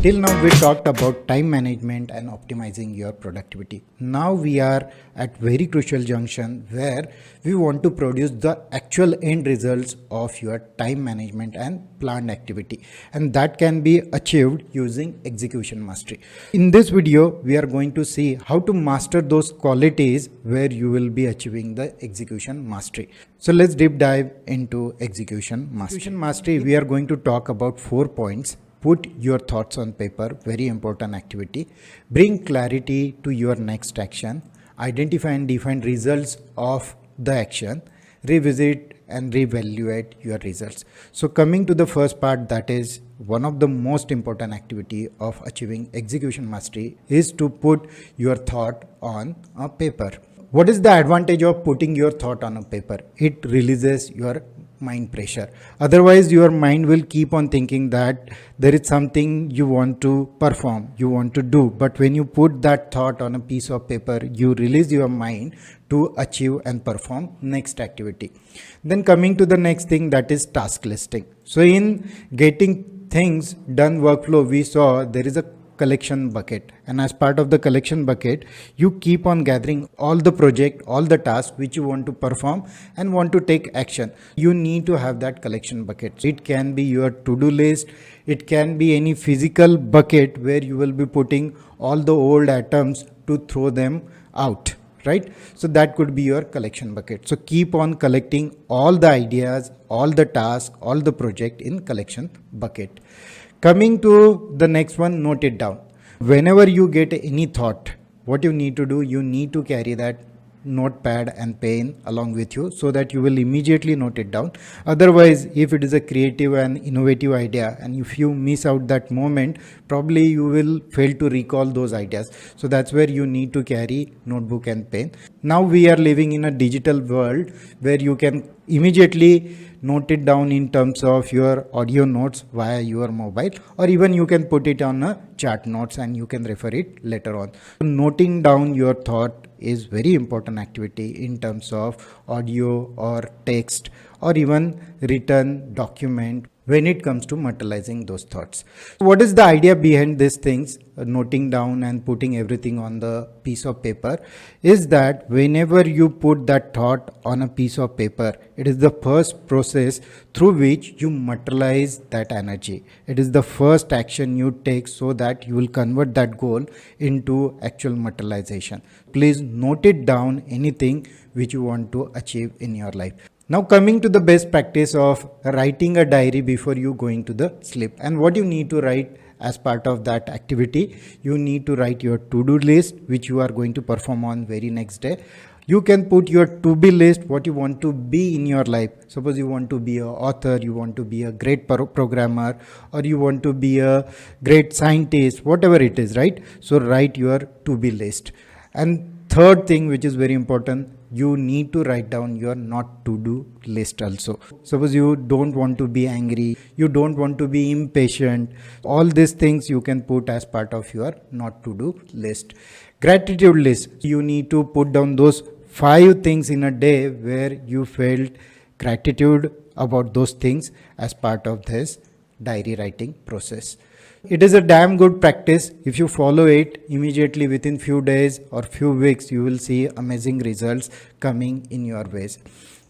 Till now, we talked about time management and optimizing your productivity. Now we are at very crucial junction where we want to produce the actual end results of your time management and planned activity, and that can be achieved using execution mastery. In this video, we are going to see how to master those qualities where you will be achieving the execution mastery. So let's deep dive into execution mastery. Execution mastery, we are going to talk about 4 points. Put your thoughts on paper, very important activity. Bring clarity to your next action. Identify and define results of the action. Revisit and reevaluate your results. So coming to the first part, that is one of the most important activity of achieving execution mastery is to put your thought on a paper. What is the advantage of putting your thought on a paper? It releases your mind pressure. Otherwise, your mind will keep on thinking that there is something you want to perform, you want to do. But when you put that thought on a piece of paper, you release your mind to achieve and perform next activity. Then coming to the next thing, that is task listing. So in getting things done workflow, we saw there is a collection bucket, and as part of the collection bucket you keep on gathering all the project, all the tasks which you want to perform and want to take action. You need to have that collection bucket. It can be your to-do list, it can be any physical bucket where you will be putting all the old items to throw them out, right? So that could be your collection bucket. So keep on collecting all the ideas, all the tasks, all the project in collection bucket. Coming to the next one, note it down. Whenever you get any thought, what you need to do, you need to carry that notepad and pen along with you so that you will immediately note it down. Otherwise, if it is a creative and innovative idea and if you miss out that moment, probably you will fail to recall those ideas. So that's where you need to carry notebook and pen. Now we are living in a digital world where you can immediately note it down in terms of your audio notes via your mobile, or even you can put it on a chart notes and you can refer it later on. Noting down your thought is very important activity in terms of audio or text or even written document when it comes to materializing those thoughts. What is the idea behind these things, noting down and putting everything on the piece of paper, is that whenever you put that thought on a piece of paper, it is the first process through which you materialize that energy. It is the first action you take so that you will convert that goal into actual materialization. Please note it down, anything which you want to achieve in your life. Now coming to the best practice of writing a diary before you going to the sleep, and what you need to write as part of that activity, you need to write your to-do list which you are going to perform on very next day. You can put your to-be list, what you want to be in your life. Suppose you want to be an author, you want to be a great programmer, or you want to be a great scientist, whatever it is, right? So write your to-be list. And third thing which is very important, you need to write down your not to do list also. Suppose you don't want to be angry, you don't want to be impatient, all these things you can put as part of your not to do list. Gratitude list, you need to put down those 5 things in a day where you felt gratitude about those things as part of this diary writing process. It is a damn good practice. If you follow it immediately within few days or few weeks, you will see amazing results coming in your ways.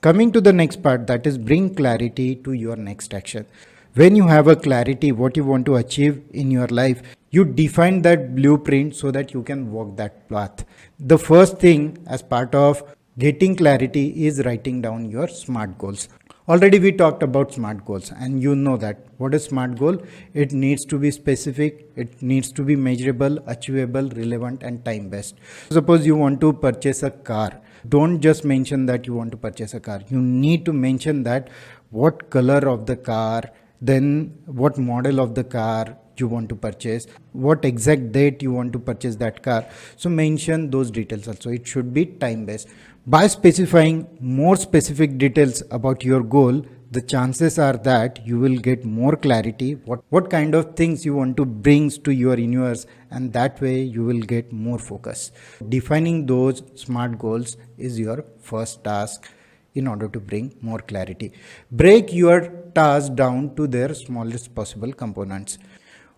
Coming to the next part, that is bring clarity to your next action. When you have a clarity what you want to achieve in your life, you define that blueprint so that you can walk that path. The first thing as part of getting clarity is writing down your SMART goals. Already we talked about SMART goals, and you know that what is SMART goal? It needs to be specific, it needs to be measurable, achievable, relevant and time based. Suppose you want to purchase a car. Don't just mention that you want to purchase a car. You need to mention that what color of the car, then what model of the car you want to purchase, what exact date you want to purchase that car. So mention those details also. It should be time based. By specifying more specific details about your goal, the chances are that you will get more clarity what kind of things you want to bring to your universe, and that way you will get more focus. Defining those SMART goals is your first task in order to bring more clarity. Break your task down to their smallest possible components.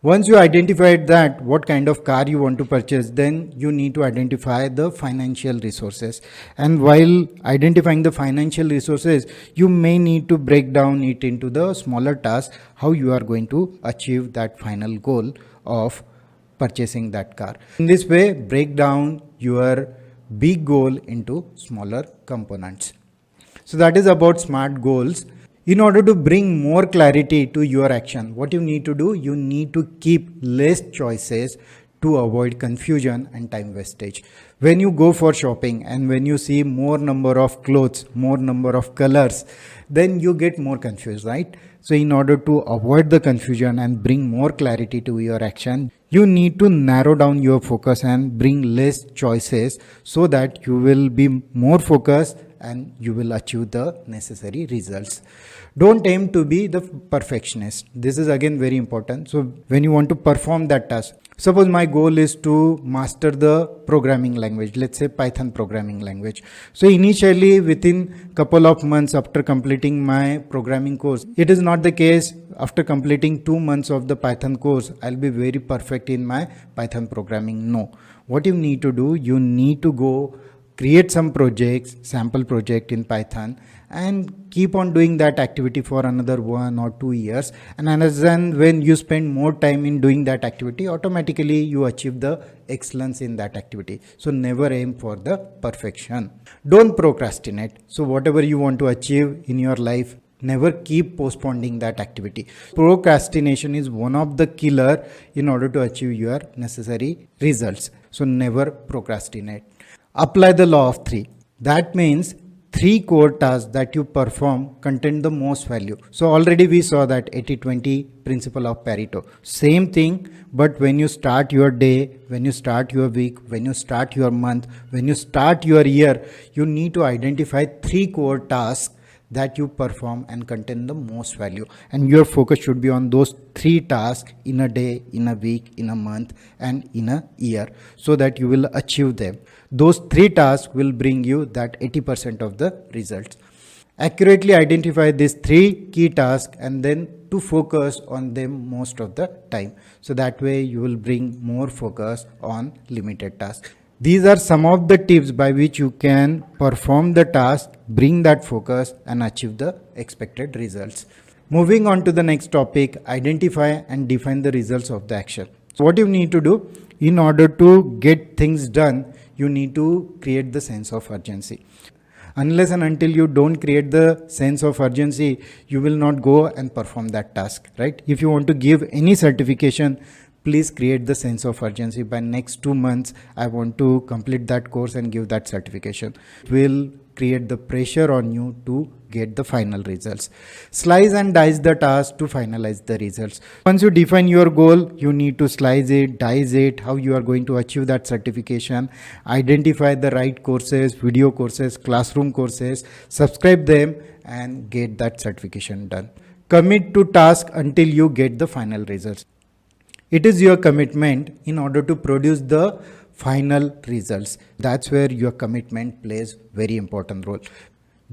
Once you identified that what kind of car you want to purchase, then you need to identify the financial resources. And while identifying the financial resources, you may need to break down it into the smaller tasks, how you are going to achieve that final goal of purchasing that car. In this way, break down your big goal into smaller components. So that is about SMART goals. In order to bring more clarity to your action, what you need to do, you need to keep less choices to avoid confusion and time wastage. When you go for shopping and when you see more number of clothes, more number of colors, then you get more confused, right? So in order to avoid the confusion and bring more clarity to your action, you need to narrow down your focus and bring less choices so that you will be more focused and you will achieve the necessary results. Don't aim to be the perfectionist. This is again very important. So when you want to perform that task, suppose my goal is to master the programming language, let's say Python programming language. So initially within couple of months after completing my programming course, it is not the case after completing 2 months of the Python course, I'll be very perfect in my Python programming. No. What you need to do, you need to go create some projects, sample project in Python, and keep on doing that activity for another 1 or 2 years. And then when you spend more time in doing that activity, automatically you achieve the excellence in that activity. So never aim for the perfection. Don't procrastinate. So whatever you want to achieve in your life, never keep postponing that activity. Procrastination is one of the killer in order to achieve your necessary results. So never procrastinate. Apply the law of 3. That means 3 core tasks that you perform contain the most value. So already we saw that 80-20 principle of Pareto. Same thing, but when you start your day, when you start your week, when you start your month, when you start your year, you need to identify 3 core tasks that you perform and contain the most value, and your focus should be on those 3 tasks in a day, in a week, in a month, and in a year, so that you will achieve them. Those 3 tasks will bring you that 80% of the results. Accurately identify these 3 key tasks and then to focus on them most of the time, so that way you will bring more focus on limited tasks. These are some of the tips by which you can perform the task, bring that focus, and achieve the expected results. Moving on to the next topic, identify and define the results of the action. So what you need to do in order to get things done, you need to create the sense of urgency. Unless and until you don't create the sense of urgency, you will not go and perform that task, right? If you want to give any certification, please create the sense of urgency. By next 2 months, I want to complete that course and give that certification. It will create the pressure on you to get the final results. Slice and dice the task to finalize the results. Once you define your goal, you need to slice it, dice it, how you are going to achieve that certification, identify the right courses, video courses, classroom courses, subscribe them, and get that certification done. Commit to task until you get the final results. It is your commitment in order to produce the final results. That's where your commitment plays very important role.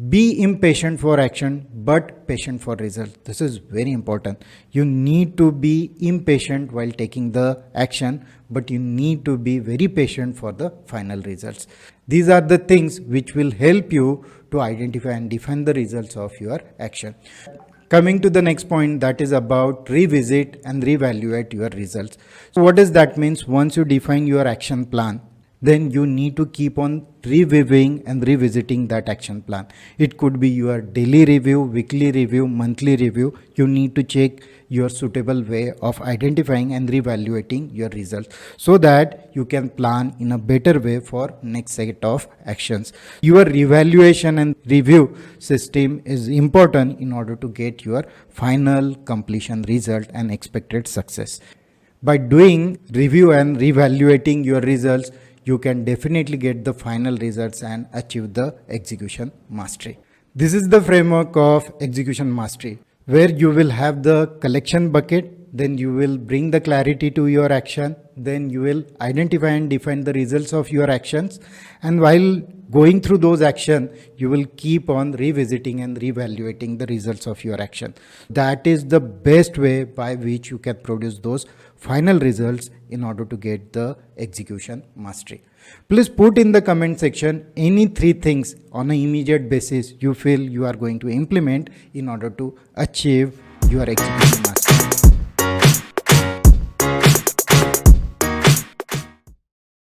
Be impatient for action, but patient for results. This is very important. You need to be impatient while taking the action, but you need to be very patient for the final results. These are the things which will help you to identify and define the results of your action. Coming to the next point, that is about revisit and reevaluate your results. So what does that mean? Once you define your action plan, then you need to keep on reviewing and revisiting that action plan. It could be your daily review, weekly review, monthly review. You need to check your suitable way of identifying and reevaluating your results so that you can plan in a better way for next set of actions. Your evaluation and review system is important in order to get your final completion result and expected success. By doing review and reevaluating your results, you can definitely get the final results and achieve the execution mastery. This is the framework of execution mastery, where you will have the collection bucket, then you will bring the clarity to your action, then you will identify and define the results of your actions, and while going through those actions, you will keep on revisiting and reevaluating the results of your action. That is the best way by which you can produce those final results in order to get the execution mastery. Please put in the comment section any 3 things on an immediate basis you feel you are going to implement in order to achieve your execution mastery.